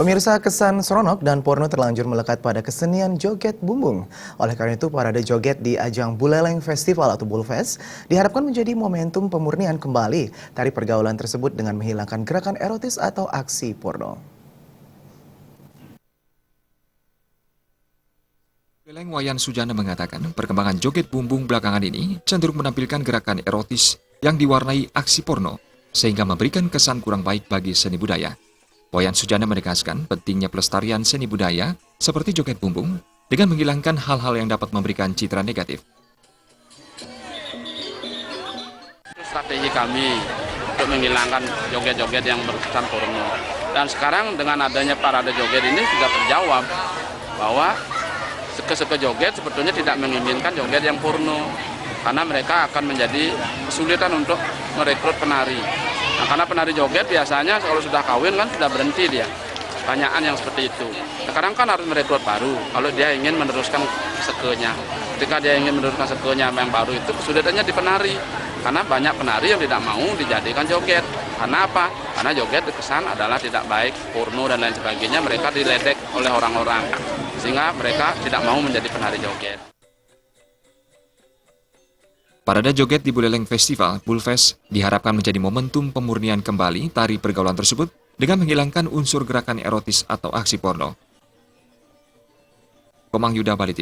Pemirsa, kesan seronok dan porno terlanjur melekat pada kesenian joget bumbung. Oleh karena itu, parade joget di ajang Buleleng Festival atau Bulfest diharapkan menjadi momentum pemurnian kembali tari pergaulan tersebut dengan menghilangkan gerakan erotis atau aksi porno. Buleleng Wayan Sujana mengatakan perkembangan joget bumbung belakangan ini cenderung menampilkan gerakan erotis yang diwarnai aksi porno, sehingga memberikan kesan kurang baik bagi seni budaya. Wayan Sujana menegaskan pentingnya pelestarian seni budaya seperti joget bumbung dengan menghilangkan hal-hal yang dapat memberikan citra negatif. Strategi kami untuk menghilangkan joget-joget yang berkesan porno. Dan sekarang dengan adanya parade joget ini sudah terjawab bahwa suka-suka joget sebetulnya tidak menginginkan joget yang porno. Karena mereka akan menjadi kesulitan untuk merekrut penari. Nah, karena penari joget biasanya kalau sudah kawin kan sudah berhenti dia. Banyakan yang seperti itu. Sekarang kan harus merekrut baru kalau dia ingin meneruskan sekenya. Ketika dia ingin meneruskan sekenya yang baru itu kesulitannya di penari. Karena banyak penari yang tidak mau dijadikan joget. Karena apa? Karena joget kesan adalah tidak baik, porno dan lain sebagainya. Mereka diledek oleh orang-orang. Sehingga mereka tidak mau menjadi penari joget. Parade joget di Buleleng Festival, Bulfest, diharapkan menjadi momentum pemurnian kembali tari pergaulan tersebut dengan menghilangkan unsur gerakan erotis atau aksi porno. Komang Yuda Bali.